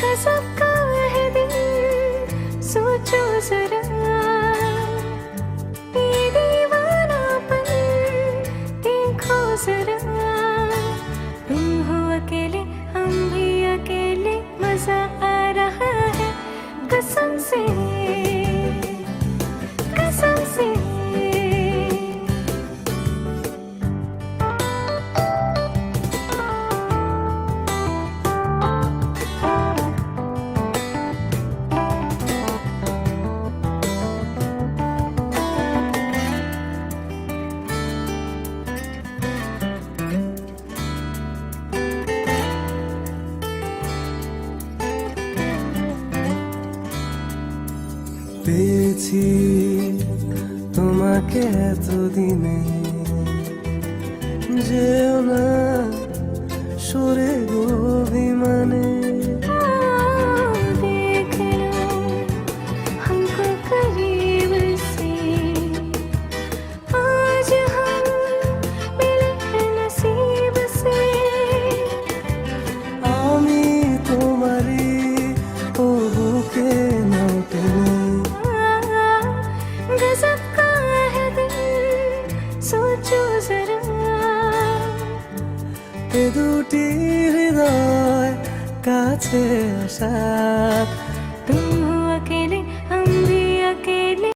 गजब का है दिल, सोचो जरा ये दीवानापन, देखो जरा। तुम हो अकेले, हम भी अकेले, मजा आ रहा है कसम से, कसम से। পেয়েছি তোমাকে এতদিনে, যেও না সরে গো বিমানে। देख लो हमको करीब से, आज हम मिले हैं नसीब से। আমি তোমারই ও বুকে নাও টেনে, गजब का है दिल, सोचो जरा। এ দুটি হৃদয় কাছে আসা तुम